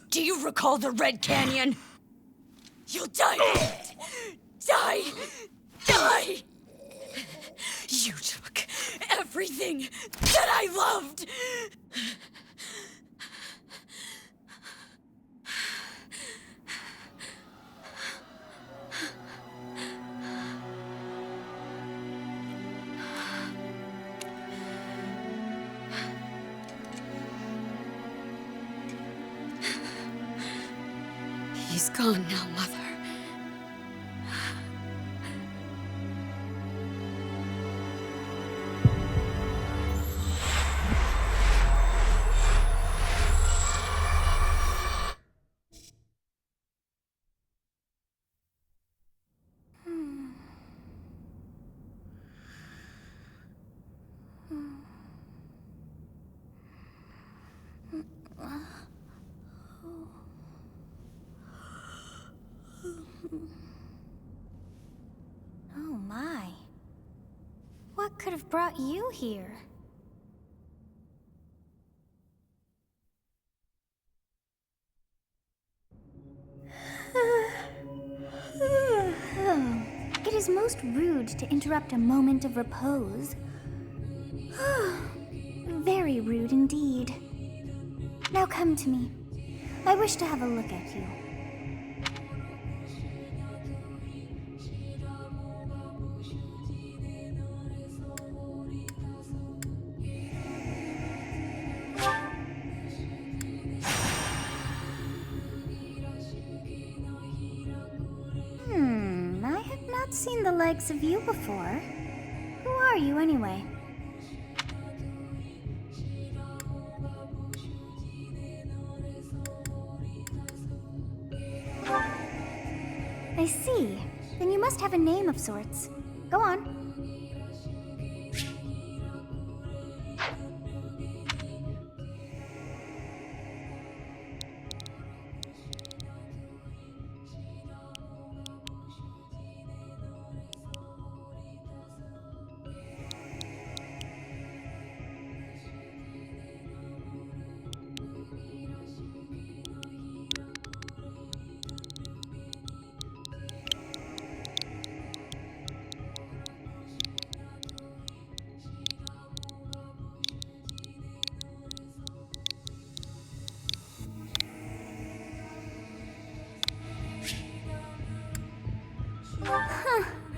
Do you recall the Red Canyon? You'll die! Die! Die! You took everything that I loved! He's gone now, Mother. Oh my. What could have brought you here? It is most rude to interrupt a moment of repose. Very rude indeed. Now come to me. I wish to have a look at you. I have not seen the likes of you before. Who are you anyway? I see. Then you must have a name of sorts. Go on.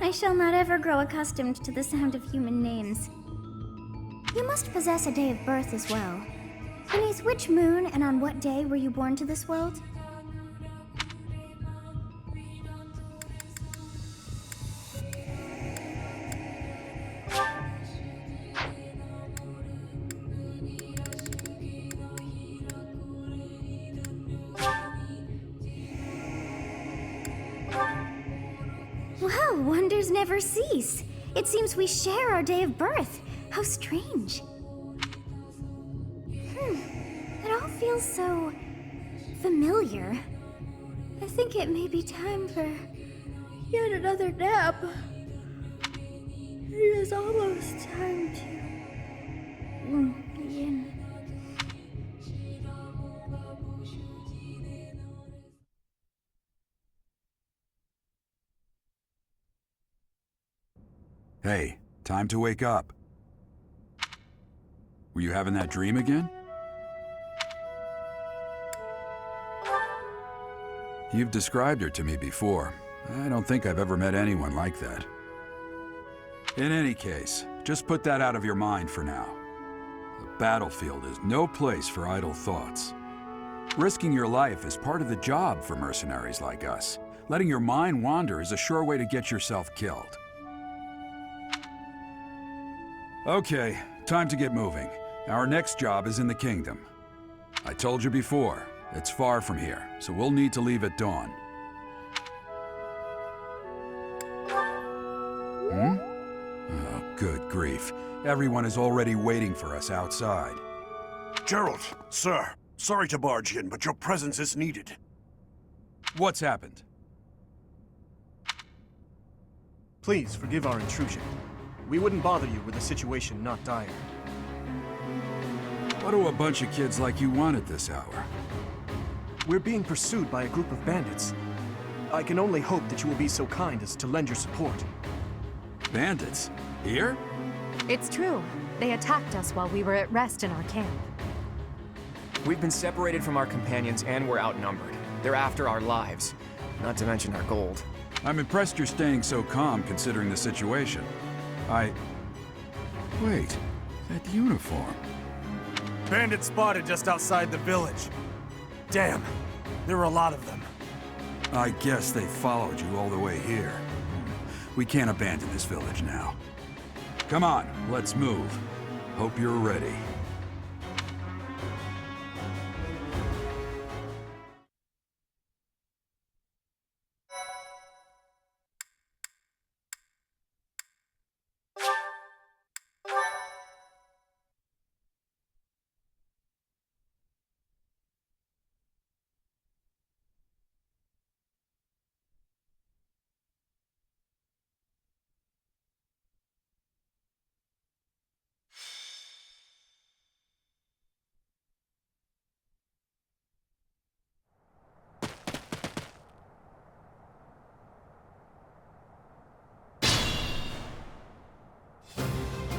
I shall not ever grow accustomed to the sound of human names. You must possess a day of birth as well. Beneath which moon and on what day were you born to this world? Well, wonders never cease. It seems we share our day of birth. How strange. It all feels so familiar. I think it may be time for yet another nap. It is almost time to begin. Hey, time to wake up. Were you having that dream again? You've described her to me before. I don't think I've ever met anyone like that. In any case, just put that out of your mind for now. The battlefield is no place for idle thoughts. Risking your life is part of the job for mercenaries like us. Letting your mind wander is a sure way to get yourself killed. Okay, time to get moving. Our next job is in the kingdom. I told you before, it's far from here, so we'll need to leave at dawn. Oh, good grief. Everyone is already waiting for us outside. Gerald, sir, sorry to barge in, but your presence is needed. What's happened? Please forgive our intrusion. We wouldn't bother you with a situation not dire. What do a bunch of kids like you want at this hour? We're being pursued by a group of bandits. I can only hope that you will be so kind as to lend your support. Bandits? Here? It's true. They attacked us while we were at rest in our camp. We've been separated from our companions and we're outnumbered. They're after our lives, not to mention our gold. I'm impressed you're staying so calm considering the situation. Wait, that uniform. Bandits spotted just outside the village. Damn, there were a lot of them. I guess they followed you all the way here. We can't abandon this village now. Come on, let's move. Hope you're ready.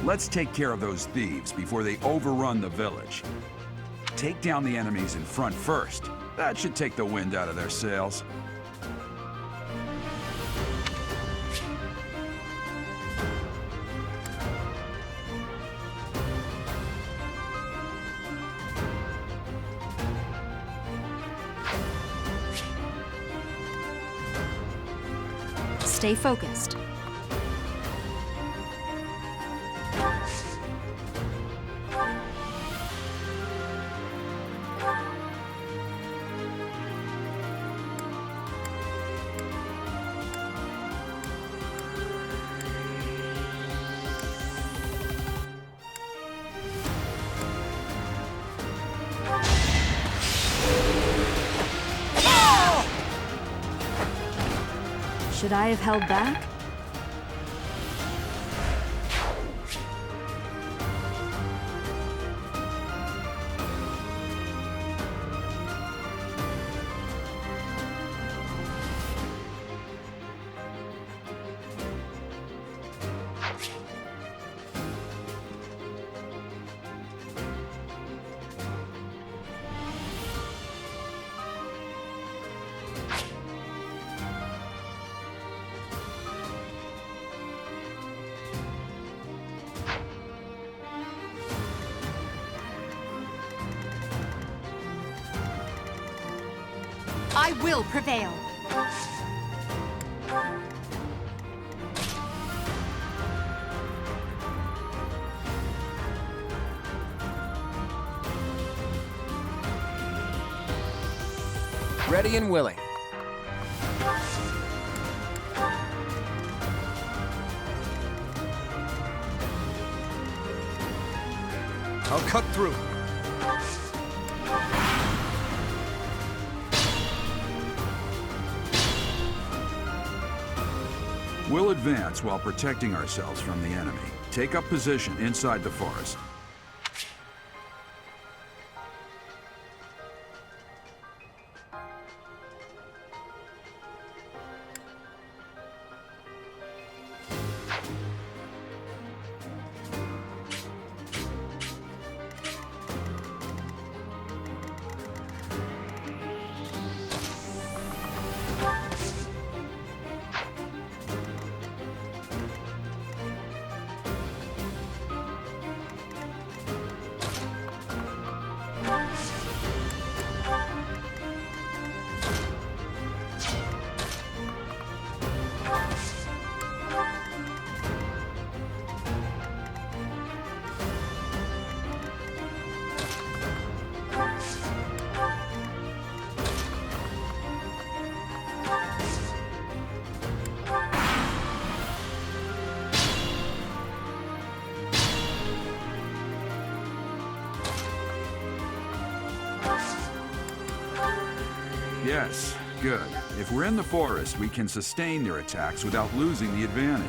Let's take care of those thieves before they overrun the village. Take down the enemies in front first. That should take the wind out of their sails. Stay focused. Should I have held back? I will prevail. Ready and willing. I'll cut through. We'll advance while protecting ourselves from the enemy. Take up position inside the forest. Yes, good. If we're in the forest, we can sustain their attacks without losing the advantage.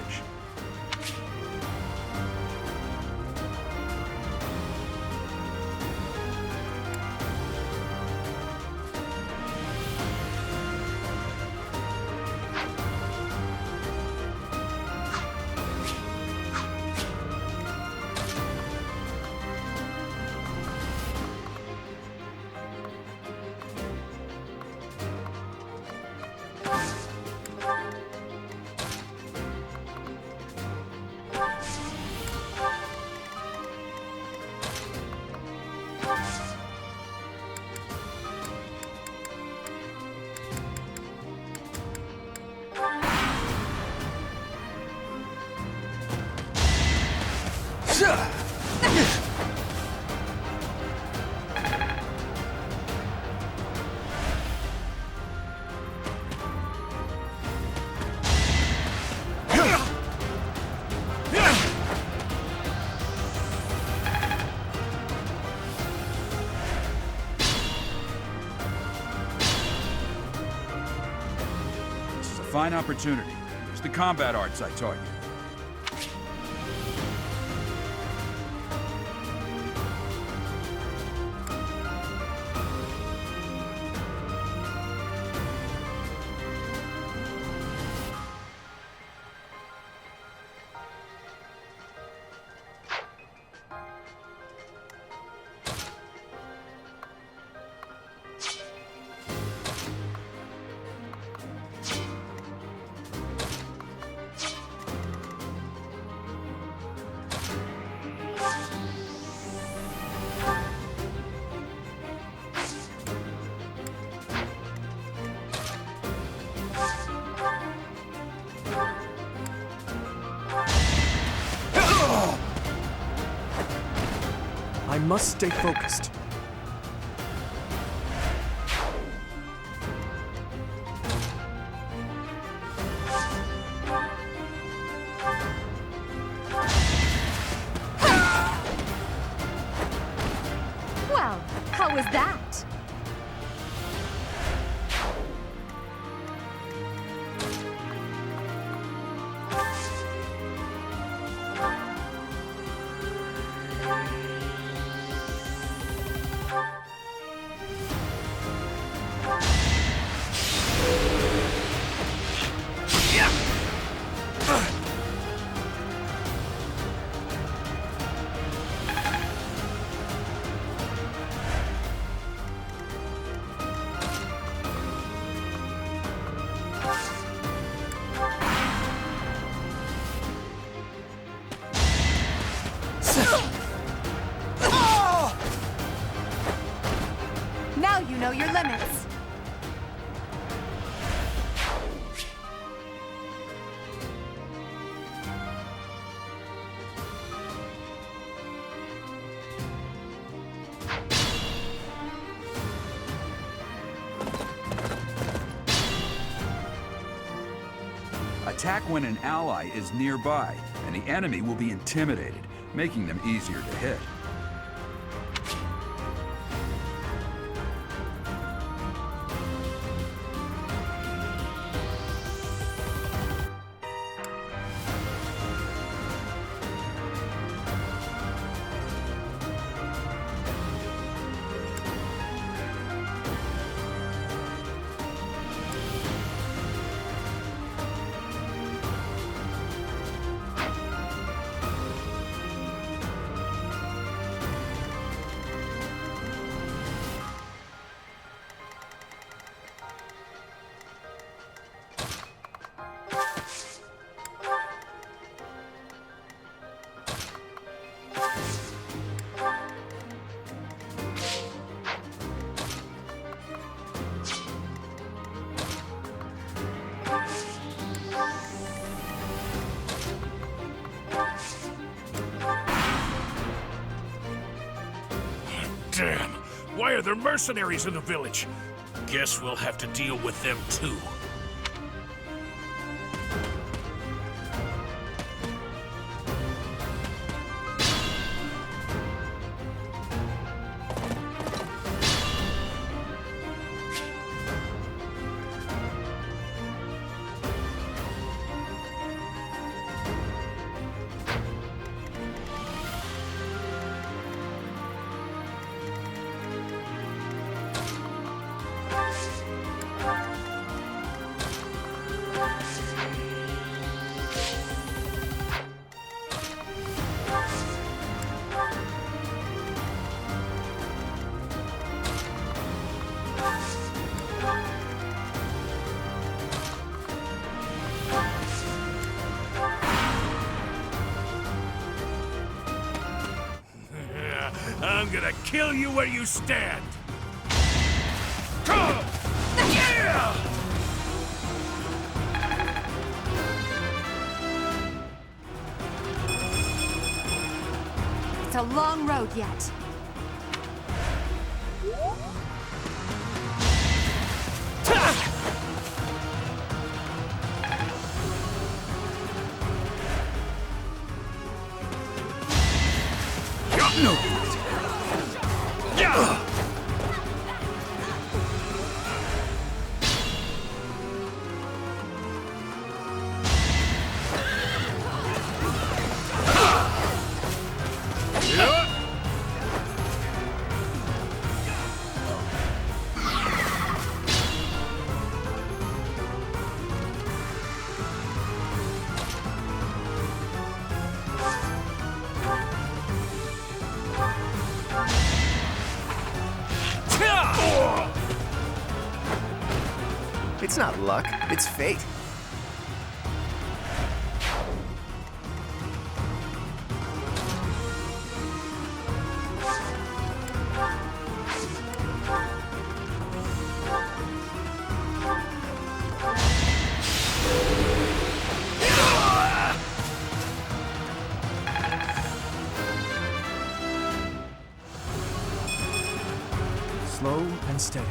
This is a fine opportunity. Use the combat arts I taught you. I must stay focused. Well, how was that? Now you know your limits. Attack when an ally is nearby, and the enemy will be intimidated, making them easier to hit. Damn! Why are there mercenaries in the village? Guess we'll have to deal with them too. I'm gonna kill you where you stand! It's a long road yet. No! It's not luck, it's fate. Slow and steady.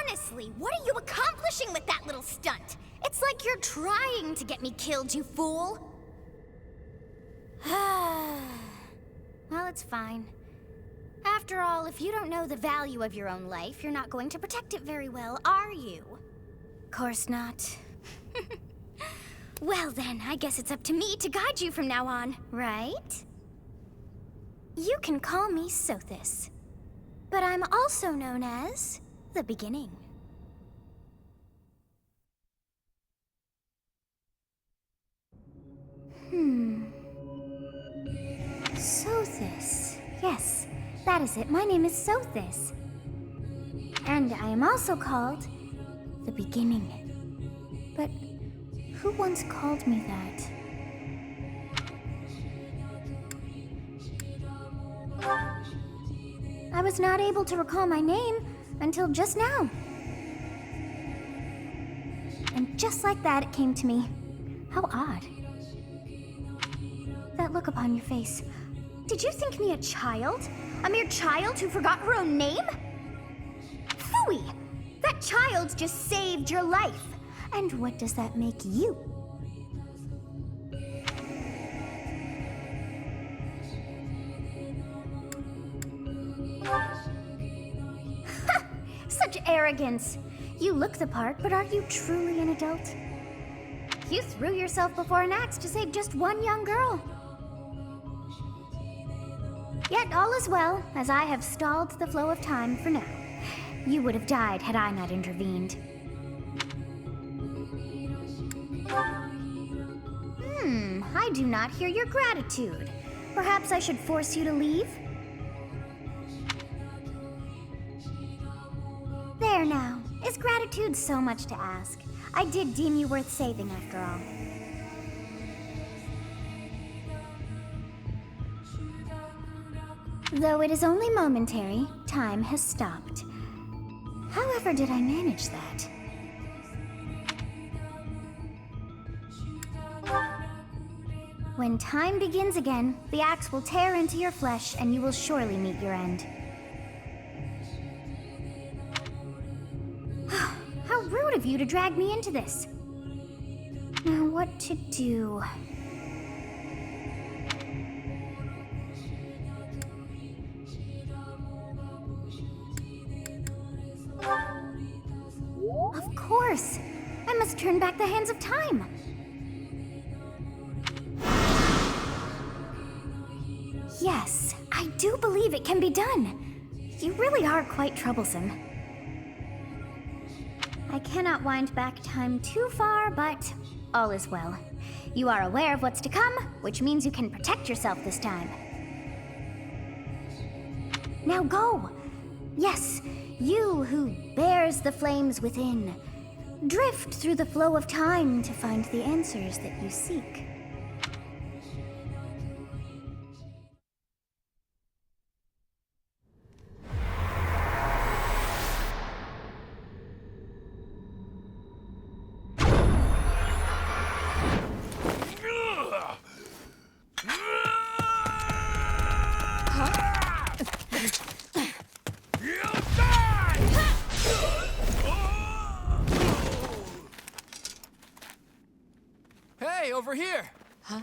Honestly, what are you accomplishing with that little stunt? It's like you're trying to get me killed, you fool. Well, it's fine. After all, if you don't know the value of your own life, you're not going to protect it very well, are you? Course not. Well then, I guess it's up to me to guide you from now on, right? You can call me Sothis, but I'm also known as the Beginning. Sothis. Yes, that is it. My name is Sothis. And I am also called the Beginning. But who once called me that? I was not able to recall my name until just now. And just like that, it came to me. How odd. That look upon your face. Did you think me a child? A mere child who forgot her own name? Phooey! That child just saved your life. And what does that make you? Such arrogance! You look the part, but are you truly an adult? You threw yourself before an axe to save just one young girl. Yet all is well, as I have stalled the flow of time for now. You would have died had I not intervened. I do not hear your gratitude. Perhaps I should force you to leave? There now. Is gratitude so much to ask? I did deem you worth saving after all. Though it is only momentary, time has stopped. However did I manage that? When time begins again, the axe will tear into your flesh and you will surely meet your end. How rude of you to drag me into this. Now what to do? Of course! I must turn back the hands of time! Yes, I do believe it can be done. You really are quite troublesome. I cannot wind back time too far, but all is well. You are aware of what's to come, which means you can protect yourself this time. Now go! Yes, you who bears the flames within. Drift through the flow of time to find the answers that you seek. Hey, over here! Huh?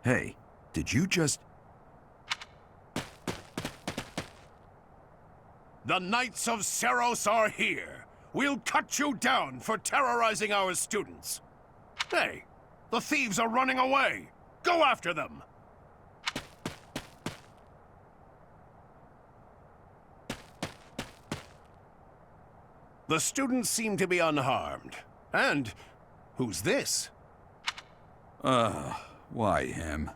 Hey, did you just... The Knights of Seros are here. We'll cut you down for terrorizing our students. Hey, the thieves are running away. Go after them. The students seem to be unharmed. And who's this? Why him?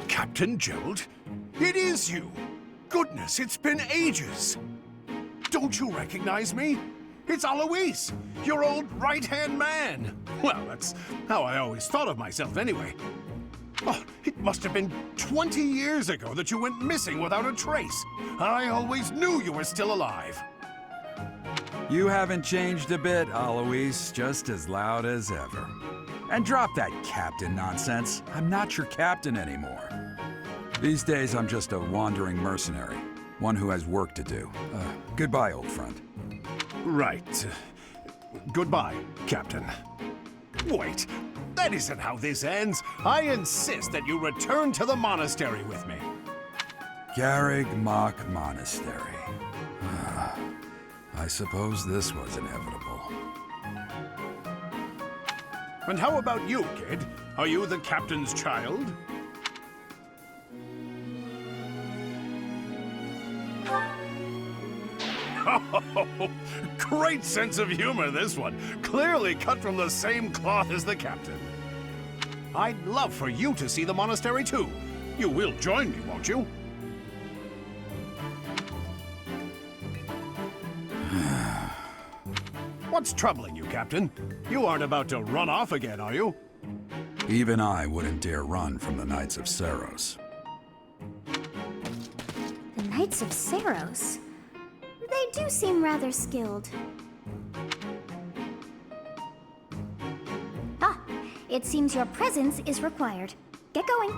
Captain Gerald? It is you! Goodness, it's been ages! Don't you recognize me? It's Alois, your old right-hand man! Well, that's how I always thought of myself anyway. Oh, it must have been 20 years ago that you went missing without a trace. I always knew you were still alive. You haven't changed a bit, Alois. Just as loud as ever. And drop that captain nonsense. I'm not your captain anymore. These days, I'm just a wandering mercenary. One who has work to do. Goodbye, old friend. Right. Goodbye, Captain. Wait, that isn't how this ends. I insist that you return to the monastery with me. Garrig Mach Monastery. I suppose this was inevitable. And how about you, kid? Are you the captain's child? Oh, great sense of humor, this one. Clearly cut from the same cloth as the captain. I'd love for you to see the monastery, too. You will join me, won't you? What's troubling you, Captain? You aren't about to run off again, are you? Even I wouldn't dare run from the Knights of Seros. The Knights of Seros? They do seem rather skilled. Ah, it seems your presence is required. Get going.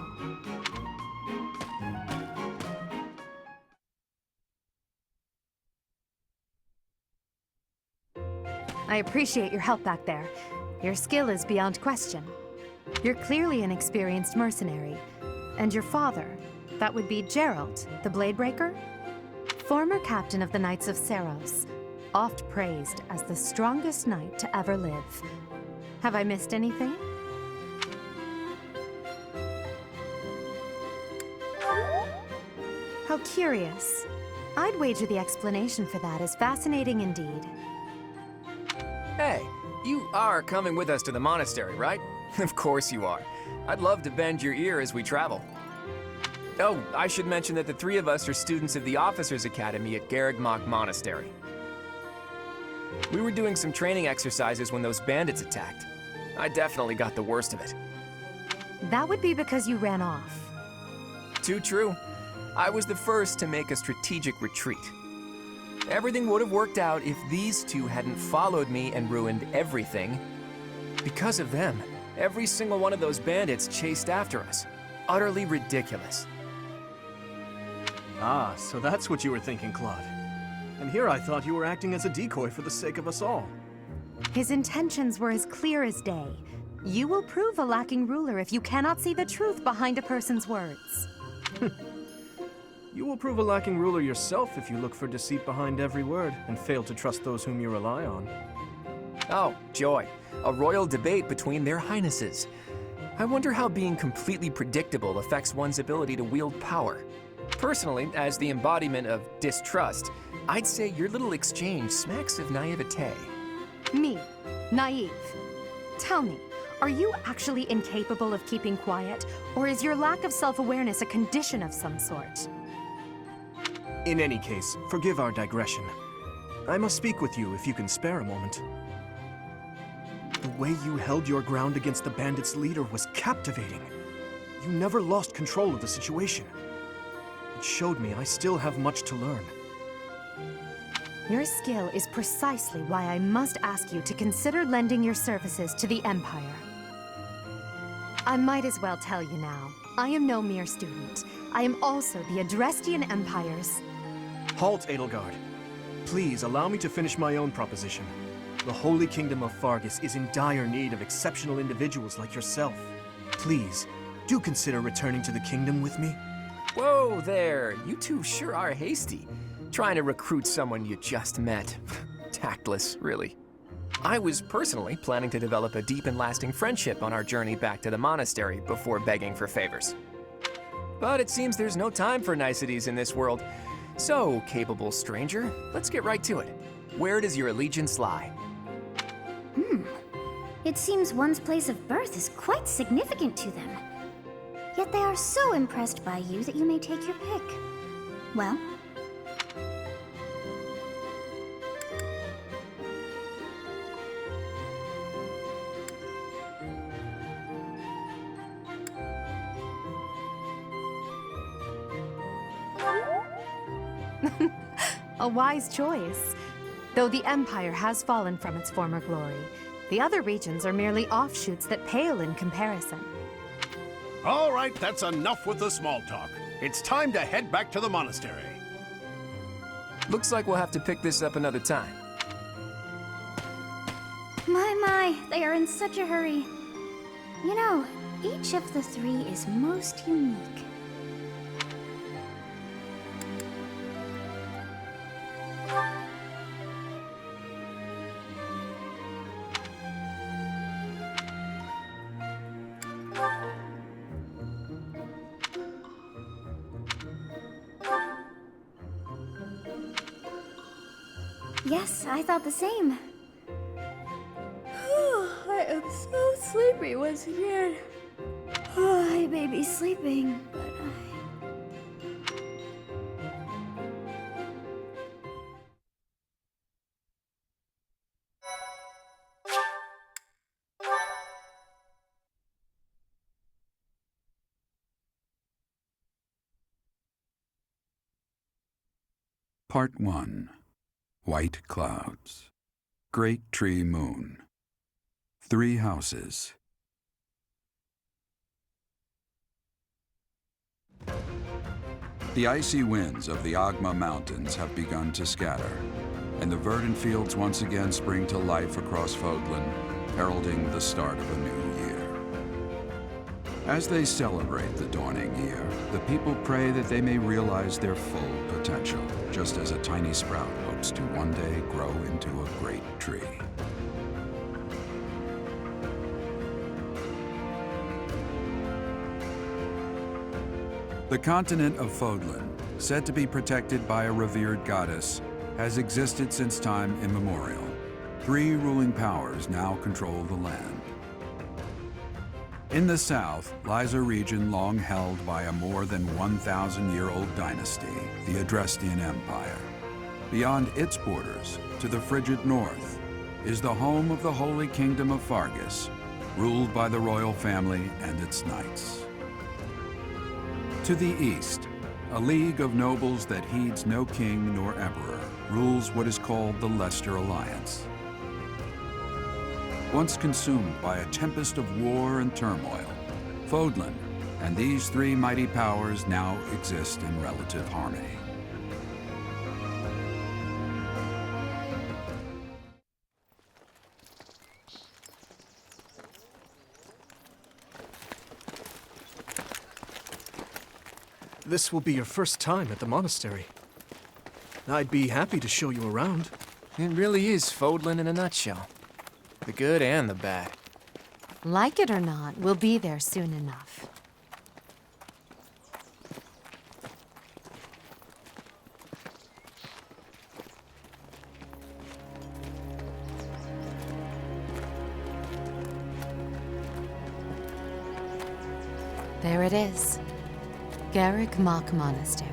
I appreciate your help back there. Your skill is beyond question. You're clearly an experienced mercenary. And your father, that would be Gerald, the Bladebreaker? Former captain of the Knights of Seros, oft praised as the strongest knight to ever live. Have I missed anything? How curious. I'd wager the explanation for that is fascinating indeed. Hey, you are coming with us to the monastery, right? Of course you are. I'd love to bend your ear as we travel. Oh, I should mention that the three of us are students of the Officers' Academy at Garrig Mach Monastery. We were doing some training exercises when those bandits attacked. I definitely got the worst of it. That would be because you ran off. Too true. I was the first to make a strategic retreat. Everything would have worked out if these two hadn't followed me and ruined everything. Because of them, every single one of those bandits chased after us. Utterly ridiculous. Ah, so that's what you were thinking, Claude. And here I thought you were acting as a decoy for the sake of us all. His intentions were as clear as day. You will prove a lacking ruler if you cannot see the truth behind a person's words. You will prove a lacking ruler yourself if you look for deceit behind every word and fail to trust those whom you rely on. Oh, joy. A royal debate between their highnesses. I wonder how being completely predictable affects one's ability to wield power. Personally, as the embodiment of distrust, I'd say your little exchange smacks of naivete. Me, naive. Tell me, are you actually incapable of keeping quiet, or is your lack of self-awareness a condition of some sort? In any case, forgive our digression. I must speak with you if you can spare a moment. The way you held your ground against the bandits' leader was captivating. You never lost control of the situation. It showed me I still have much to learn. Your skill is precisely why I must ask you to consider lending your services to the Empire. I might as well tell you now, I am no mere student. I am also the Adrestian Empire's... Halt, Edelgard. Please allow me to finish my own proposition. The Holy Kingdom of Fargus is in dire need of exceptional individuals like yourself. Please, do consider returning to the kingdom with me. Whoa there, you two sure are hasty. Trying to recruit someone you just met. Tactless, really. I was personally planning to develop a deep and lasting friendship on our journey back to the monastery before begging for favors. But it seems there's no time for niceties in this world. So, capable stranger, let's get right to it. Where does your allegiance lie? It seems one's place of birth is quite significant to them. Yet they are so impressed by you that you may take your pick. Well, A wise choice. Though the Empire has fallen from its former glory, the other regions are merely offshoots that pale in comparison. All right, that's enough with the small talk. It's time to head back to the monastery. Looks like we'll have to pick this up another time. my, they are in such a hurry. You know, each of the three is most unique. Yes, I thought the same. I am so sleepy once again. I may be sleeping, but Part 1. White Clouds. Great Tree Moon. 3 houses. The icy winds of the Agma Mountains have begun to scatter, and the verdant fields once again spring to life across Fodlan, heralding the start of a new year. As they celebrate the dawning year, the people pray that they may realize their full potential, just as a tiny sprout hopes to one day grow into a great tree. The continent of Fodlan, said to be protected by a revered goddess, has existed since time immemorial. 3 ruling powers now control the land. In the south lies a region long held by a more than 1,000-year-old dynasty, the Adrestian Empire. Beyond its borders, to the frigid north, is the home of the Holy Kingdom of Fargus, ruled by the royal family and its knights. To the east, a league of nobles that heeds no king nor emperor rules what is called the Leicester Alliance. Once consumed by a tempest of war and turmoil, Fodlan, And these three mighty powers now exist in relative harmony. This will be your first time at the monastery. I'd be happy to show you around. It really is Fodlan in a nutshell. The good and the bad. Like it or not, we'll be there soon enough. There it is. Garrick Mach Monastery.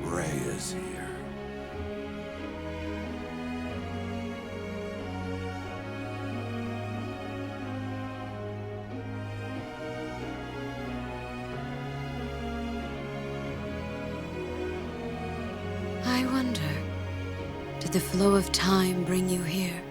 Rhea's here. I wonder, did the flow of time bring you here?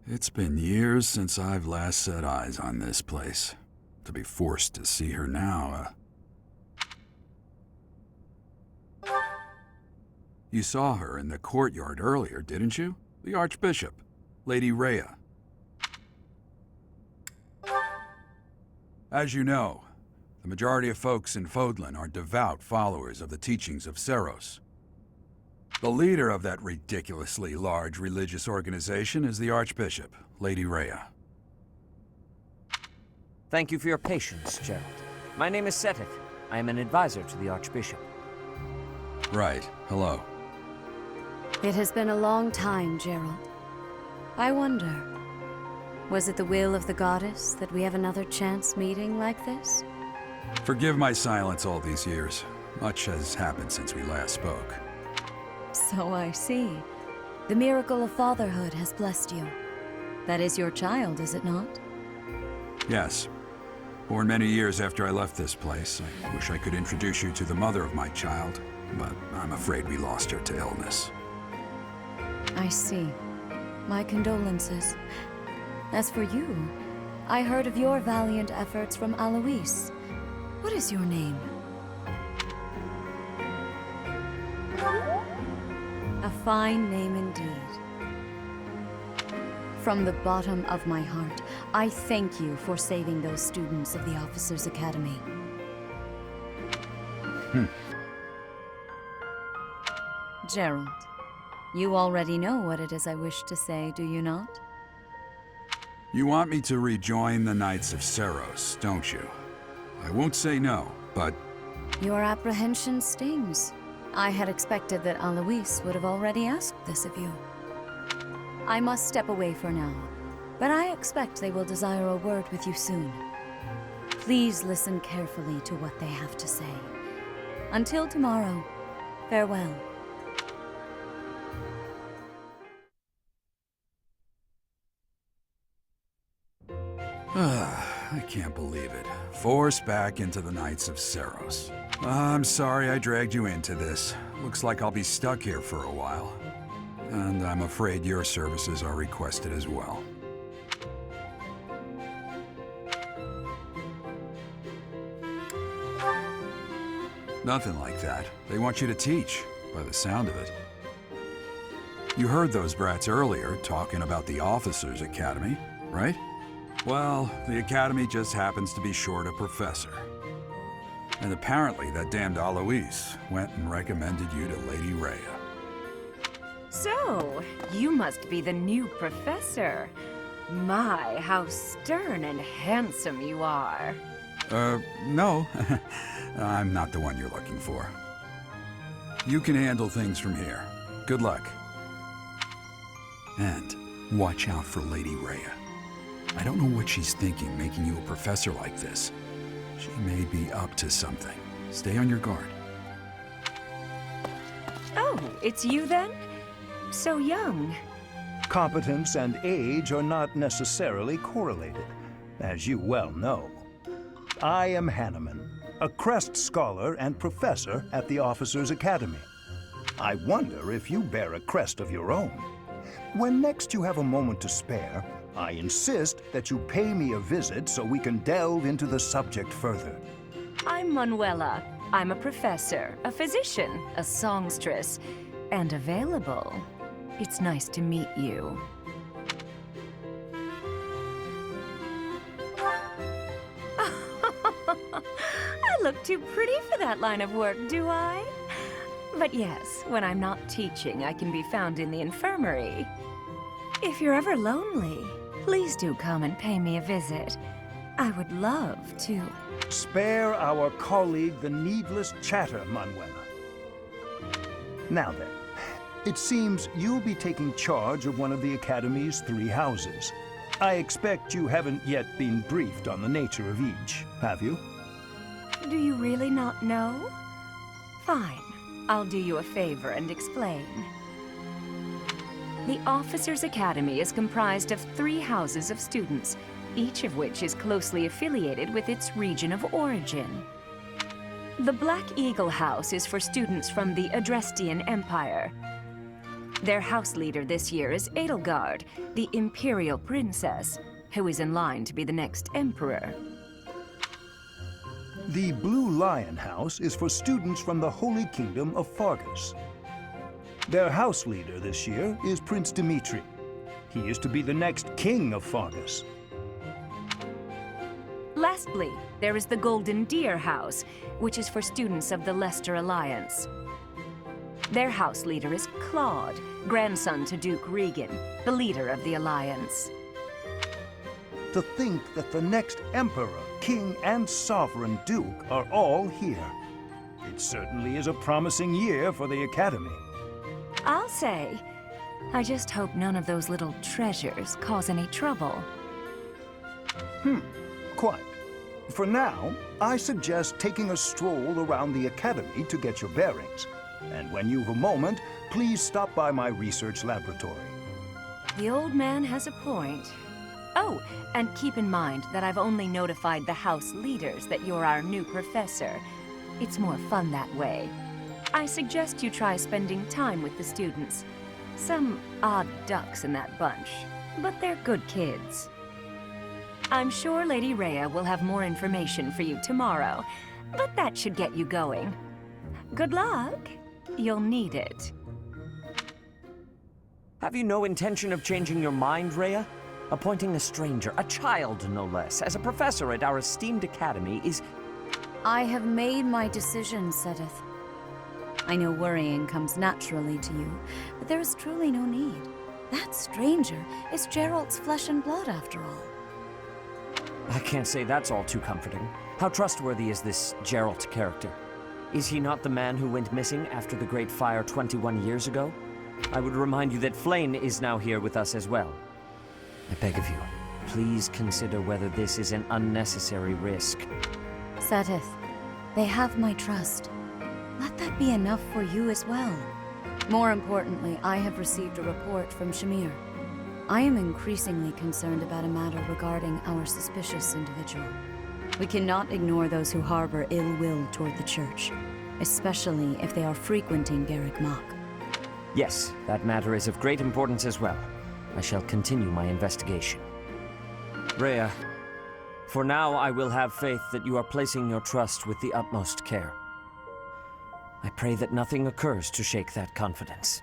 It's been years since I've last set eyes on this place. To be forced to see her now, You saw her in the courtyard earlier, didn't you? The Archbishop, Lady Rhea. As you know, the majority of folks in Fodlan are devout followers of the teachings of Seros. The leader of that ridiculously large religious organization is the Archbishop, Lady Rhea. Thank you for your patience, Gerald. My name is Seteth. I am an advisor to the Archbishop. Right. Hello. It has been a long time, Gerald. I wonder, was it the will of the goddess that we have another chance meeting like this? Forgive my silence all these years. Much has happened since we last spoke. So I see. The miracle of fatherhood has blessed you. That is your child, is it not? Yes. Born many years after I left this place. I wish I could introduce you to the mother of my child, but I'm afraid we lost her to illness. I see. My condolences. As for you, I heard of your valiant efforts from Alois. What is your name? A fine name indeed. From the bottom of my heart, I thank you for saving those students of the Officers' Academy. Gerald, you already know what it is I wish to say, do you not? You want me to rejoin the Knights of Seros, don't you? I won't say no, but... Your apprehension stings. I had expected that Alois would have already asked this of you. I must step away for now, but I expect they will desire a word with you soon. Please listen carefully to what they have to say. Until tomorrow, farewell. I can't believe it. Forced back into the Knights of Seros. I'm sorry I dragged you into this. Looks like I'll be stuck here for a while. And I'm afraid your services are requested as well. Nothing like that. They want you to teach, by the sound of it. You heard those brats earlier talking about the Officers' Academy, right? Well, the Academy just happens to be short a professor. And apparently that damned Alois went and recommended you to Lady Rhea. So, you must be the new professor. My, how stern and handsome you are. No. I'm not the one you're looking for. You can handle things from here. Good luck. And watch out for Lady Rhea. I don't know what she's thinking making you a professor like this. She may be up to something. Stay on your guard. Oh, it's you then? So young. Competence and age are not necessarily correlated, as you well know. I am Hanneman, a Crest Scholar and Professor at the Officers' Academy. I wonder if you bear a crest of your own. When next you have a moment to spare, I insist that you pay me a visit so we can delve into the subject further. I'm Manuela. I'm a professor, a physician, a songstress, and available. It's nice to meet you. I look too pretty for that line of work, do I? But yes, when I'm not teaching, I can be found in the infirmary. If you're ever lonely, please do come and pay me a visit. I would love to. Spare our colleague the needless chatter, Manuela. Now then, it seems you'll be taking charge of one of the Academy's 3 houses. I expect you haven't yet been briefed on the nature of each, have you? Do you really not know? Fine. I'll do you a favor and explain. The Officers' Academy is comprised of 3 houses of students, each of which is closely affiliated with its region of origin. The Black Eagle House is for students from the Adrestian Empire. Their house leader this year is Edelgard, the Imperial Princess, who is in line to be the next Emperor. The Blue Lion House is for students from the Holy Kingdom of Fargus. Their house leader this year is Prince Dimitri. He is to be the next king of Fargus. Lastly, there is the Golden Deer House, which is for students of the Leicester Alliance. Their house leader is Claude, grandson to Duke Regan, the leader of the Alliance. To think that the next Emperor, King, and Sovereign Duke are all here. It certainly is a promising year for the Academy. I'll say, I just hope none of those little treasures cause any trouble. Quite. For now, I suggest taking a stroll around the Academy to get your bearings. And when you've a moment, please stop by my research laboratory. The old man has a point. Oh, and keep in mind that I've only notified the house leaders that you're our new professor. It's more fun that way. I suggest you try spending time with the students. Some odd ducks in that bunch, but they're good kids. I'm sure Lady Rhea will have more information for you tomorrow, but that should get you going. Good luck. You'll need it. Have you no intention of changing your mind, Rhea? Appointing a stranger, a child no less, as a professor at our esteemed academy is... I have made my decision, Sedith. I know worrying comes naturally to you, but there is truly no need. That stranger is Geralt's flesh and blood, after all. I can't say that's all too comforting. How trustworthy is this Geralt character? Is he not the man who went missing after the Great Fire 21 years ago? I would remind you that Flayn is now here with us as well. I beg of you, please consider whether this is an unnecessary risk. Sedith, they have my trust. Let that be enough for you as well. More importantly, I have received a report from Shamir. I am increasingly concerned about a matter regarding our suspicious individual. We cannot ignore those who harbor ill will toward the Church, especially if they are frequenting Garrick Mach. Yes, that matter is of great importance as well. I shall continue my investigation. Rhea, for now I will have faith that you are placing your trust with the utmost care. I pray that nothing occurs to shake that confidence.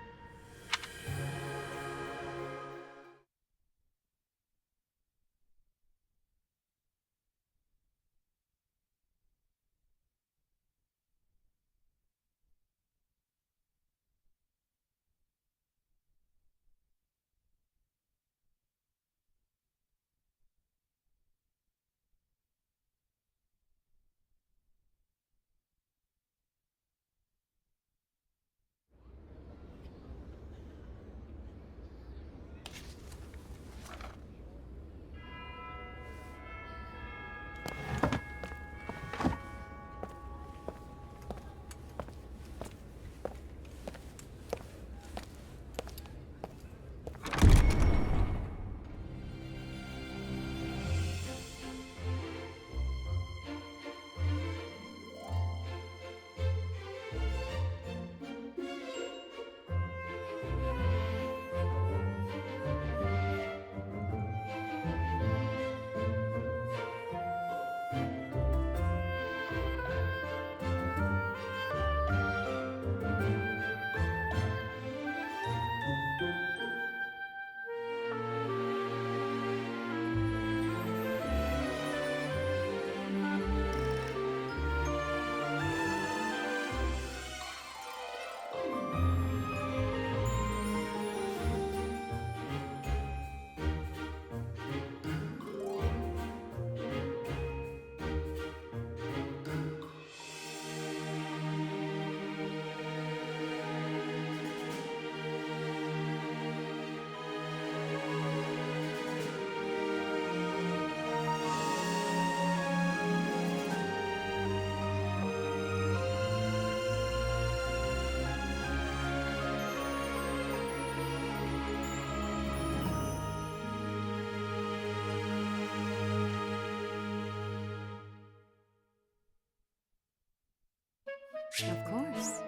Of course.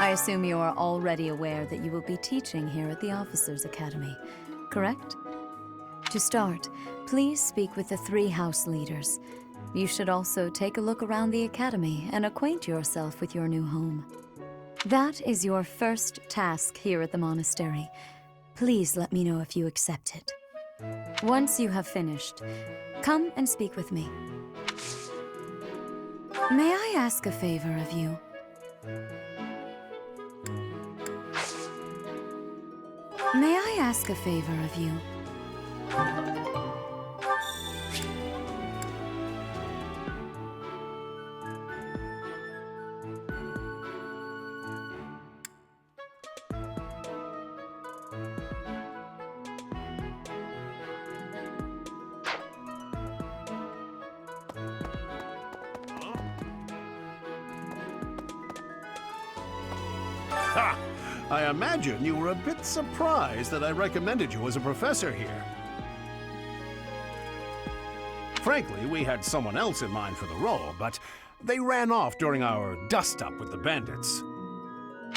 I assume you are already aware that you will be teaching here at the Officers' Academy, correct? To start, please speak with the 3 house leaders. You should also take a look around the academy and acquaint yourself with your new home. That is your first task here at the monastery. Please let me know if you accept it. Once you have finished, come and speak with me. May I ask a favor of you? May I ask a favor of you? Ha! I imagine you were a bit surprised that I recommended you as a professor here. Frankly, we had someone else in mind for the role, but they ran off during our dust-up with the bandits.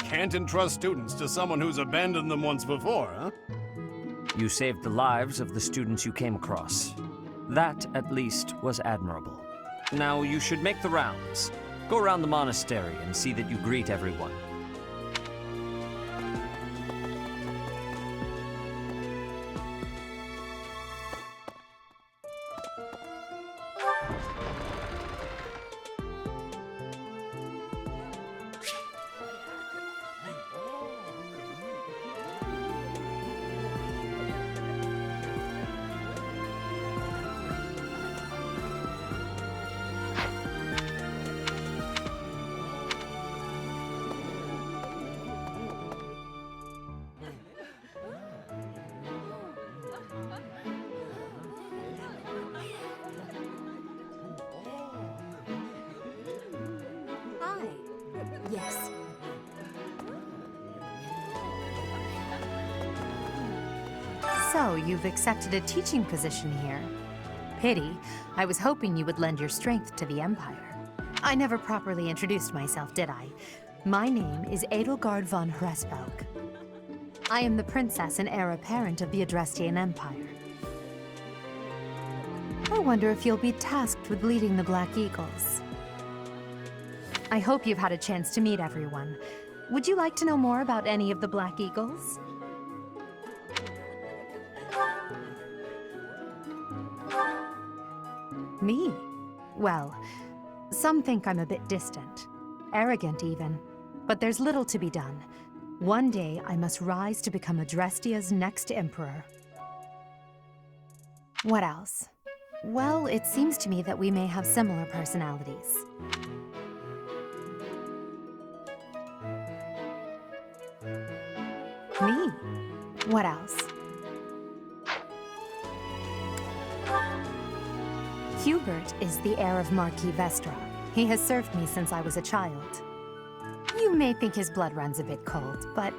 Can't entrust students to someone who's abandoned them once before, huh? You saved the lives of the students you came across. That, at least, was admirable. Now you should make the rounds. Go around the monastery and see that you greet everyone. Yes. So, you've accepted a teaching position here. Pity. I was hoping you would lend your strength to the Empire. I never properly introduced myself, did I? My name is Edelgard von Hresbalg. I am the princess and heir apparent of the Adrestian Empire. I wonder if you'll be tasked with leading the Black Eagles. I hope you've had a chance to meet everyone. Would you like to know more about any of the Black Eagles? Me? Well, some think I'm a bit distant. Arrogant, even. But there's little to be done. One day, I must rise to become Adrestia's next emperor. What else? Well, it seems to me that we may have similar personalities. Me? What else? Hubert is the heir of Marquis Vestra. He has served me since I was a child. You may think his blood runs a bit cold, but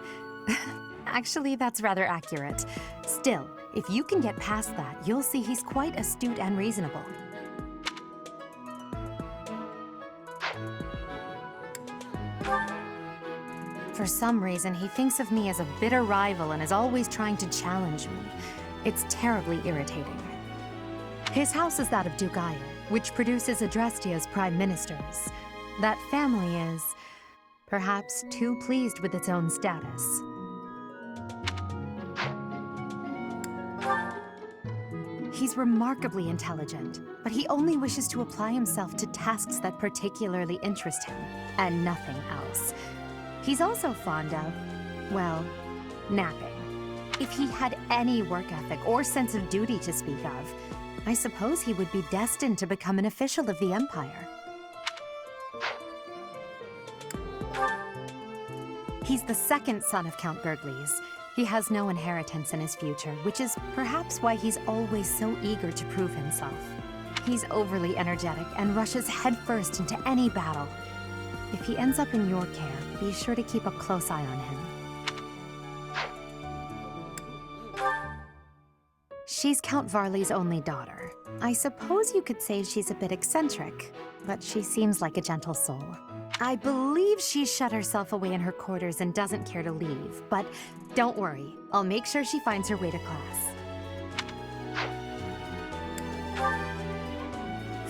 actually that's rather accurate. Still, if you can get past that, you'll see he's quite astute and reasonable. For some reason, he thinks of me as a bitter rival and is always trying to challenge me. It's terribly irritating. His house is that of Duke Ire, which produces Adrestia's prime ministers. That family is, perhaps, too pleased with its own status. He's remarkably intelligent, but he only wishes to apply himself to tasks that particularly interest him, and nothing else. He's also fond of, well, napping. If he had any work ethic or sense of duty to speak of, I suppose he would be destined to become an official of the Empire. He's the second son of Count Burgles. He has no inheritance in his future, which is perhaps why he's always so eager to prove himself. He's overly energetic and rushes headfirst into any battle. If he ends up in your care, be sure to keep a close eye on him. She's Count Varley's only daughter. I suppose you could say she's a bit eccentric, but she seems like a gentle soul. I believe she's shut herself away in her quarters and doesn't care to leave, but don't worry, I'll make sure she finds her way to class.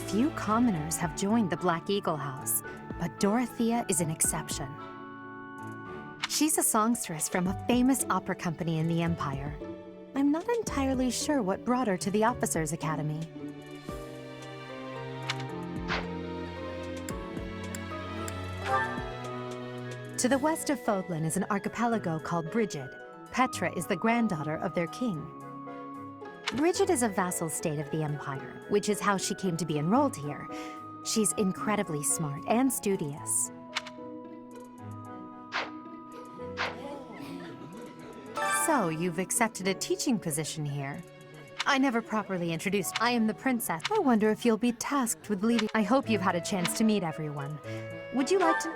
Few commoners have joined the Black Eagle House, but Dorothea is an exception. She's a songstress from a famous opera company in the Empire. I'm not entirely sure what brought her to the Officers' Academy. To the west of Fodlan is an archipelago called Brigid. Petra is the granddaughter of their king. Brigid is a vassal state of the Empire, which is how she came to be enrolled here. She's incredibly smart and studious. So, you've accepted a teaching position here. I never properly introduced. I am the princess. I wonder if you'll be tasked with leading. I hope you've had a chance to meet everyone. Would you like to...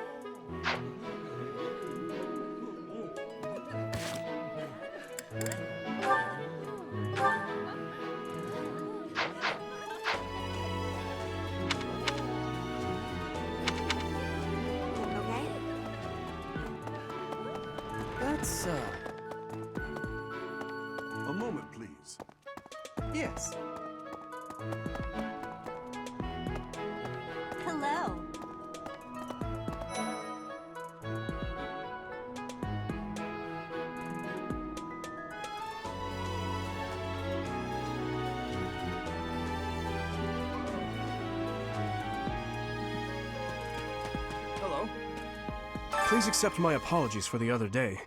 That's, A moment, please. Yes. Hello. Hello. Please accept my apologies for the other day.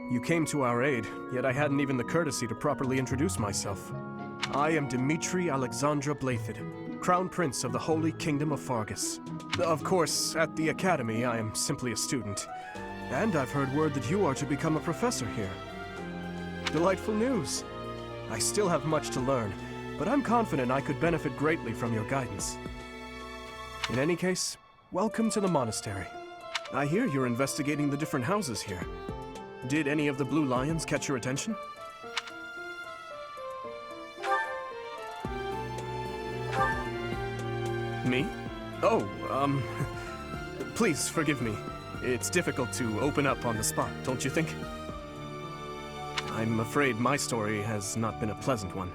You came to our aid, yet I hadn't even the courtesy to properly introduce myself. I am Dimitri Alexandra Blathid, Crown Prince of the Holy Kingdom of Fargus. Of course, at the Academy, I am simply a student. And I've heard word that you are to become a professor here. Delightful news. I still have much to learn, but I'm confident I could benefit greatly from your guidance. In any case, welcome to the monastery. I hear you're investigating the different houses here. Did any of the Blue Lions catch your attention? Me? Oh, please forgive me. It's difficult to open up on the spot, don't you think? I'm afraid my story has not been a pleasant one.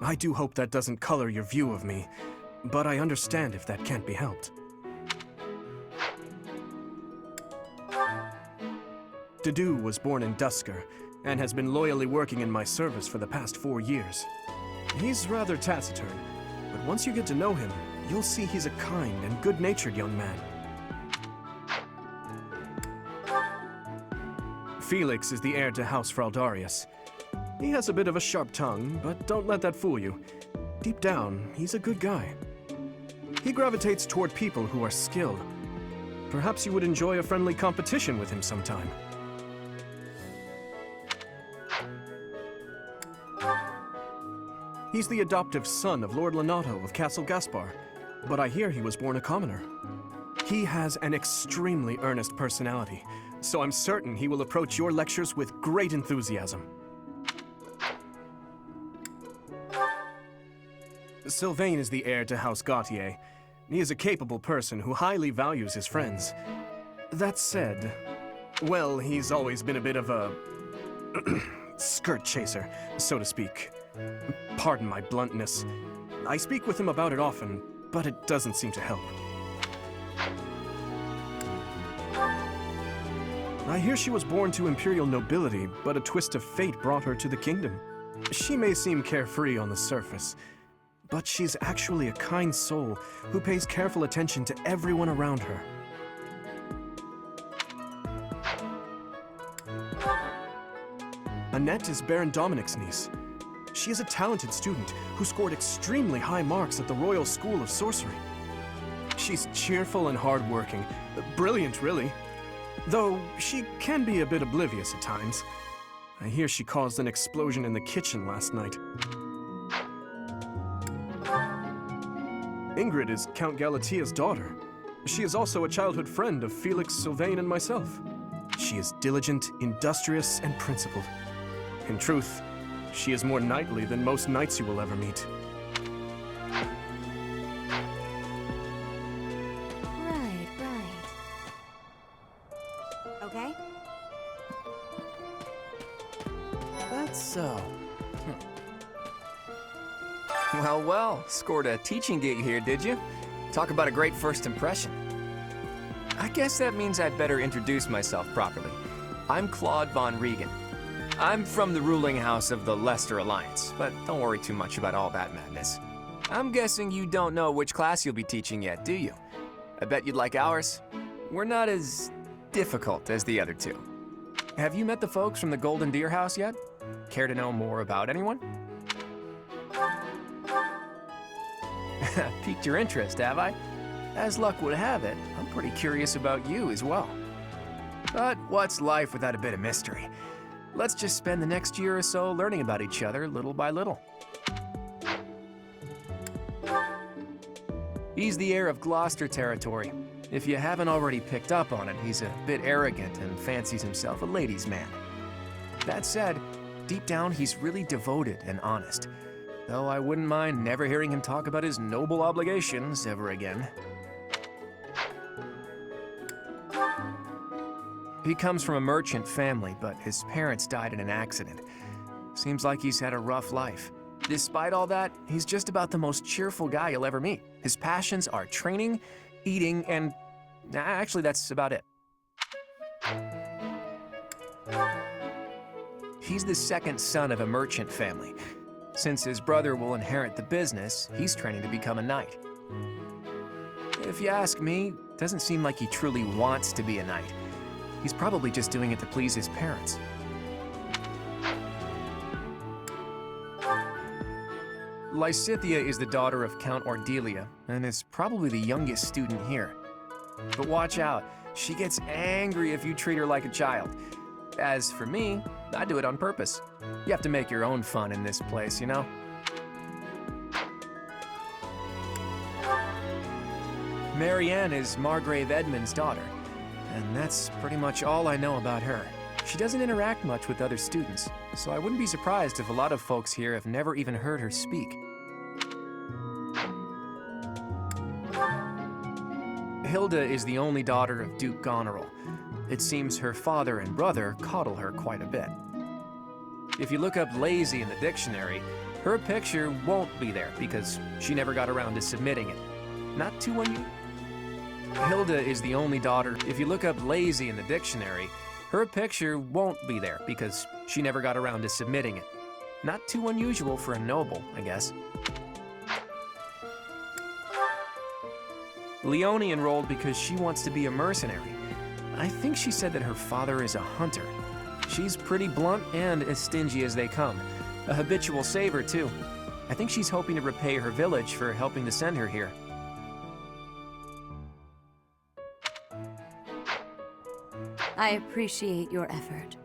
I do hope that doesn't color your view of me, but I understand if that can't be helped. Dedu was born in Dusker, and has been loyally working in my service for the past 4 years. He's rather taciturn, but once you get to know him, you'll see he's a kind and good-natured young man. Felix is the heir to House Fraldarius. He has a bit of a sharp tongue, but don't let that fool you. Deep down, he's a good guy. He gravitates toward people who are skilled. Perhaps you would enjoy a friendly competition with him sometime. He's the adoptive son of Lord Lenato of Castle Gaspar, but I hear he was born a commoner. He has an extremely earnest personality, so I'm certain he will approach your lectures with great enthusiasm. Sylvain is the heir to House Gautier. He is a capable person who highly values his friends. That said, well, he's always been a bit of a skirt chaser, so to speak. Pardon my bluntness. I speak with him about it often, but it doesn't seem to help. I hear she was born to imperial nobility, but a twist of fate brought her to the kingdom. She may seem carefree on the surface, but she's actually a kind soul who pays careful attention to everyone around her. Annette is Baron Dominic's niece. She is a talented student who scored extremely high marks at the Royal School of Sorcery. She's cheerful and hardworking, brilliant really, though she can be a bit oblivious at times. I hear she caused an explosion in the kitchen last night. Ingrid is Count Galatia's daughter. She is also a childhood friend of Felix, Sylvain, and myself. She is diligent, industrious, and principled. In truth, she is more knightly than most knights you will ever meet. Right. Okay? That's so. Well, scored a teaching gig here, did you? Talk about a great first impression. I guess that means I'd better introduce myself properly. I'm Claude von Regan. I'm from the ruling house of the Leicester Alliance, but don't worry too much about all that madness. I'm guessing you don't know which class you'll be teaching yet, do you? I bet you'd like ours. We're not as difficult as the other two. Have you met the folks from the Golden Deer House yet? Care to know more about anyone? Piqued your interest, have I? As luck would have it, I'm pretty curious about you as well. But what's life without a bit of mystery? Let's just spend the next year or so learning about each other little by little. He's the heir of Gloucester territory. If you haven't already picked up on it, he's a bit arrogant and fancies himself a ladies' man. That said, deep down he's really devoted and honest, though I wouldn't mind never hearing him talk about his noble obligations ever again. He comes from a merchant family, but his parents died in an accident. Seems like he's had a rough life. Despite all that, he's just about the most cheerful guy you'll ever meet. His passions are training, eating, and actually that's about it. He's the second son of a merchant family. Since his brother will inherit the business, he's training to become a knight. If you ask me, it doesn't seem like he truly wants to be a knight. He's probably just doing it to please his parents. Lysithea is the daughter of Count Ordelia, and is probably the youngest student here. But watch out, she gets angry if you treat her like a child. As for me, I do it on purpose. You have to make your own fun in this place, you know? Marianne is Margrave Edmund's daughter, and that's pretty much all I know about her. She doesn't interact much with other students, so I wouldn't be surprised if a lot of folks here have never even heard her speak. Hilda is the only daughter of Duke Goneril. It seems her father and brother coddle her quite a bit. If you look up lazy in the dictionary, her picture won't be there because she never got around to submitting it. Not too unusual. Hilda is the only daughter. If you look up lazy in the dictionary, her picture won't be there because she never got around to submitting it. Not too unusual for a noble, I guess. Leone enrolled because she wants to be a mercenary. I think she said that her father is a hunter. She's pretty blunt and as stingy as they come. A habitual saver, too. I think she's hoping to repay her village for helping to send her here. I appreciate your effort.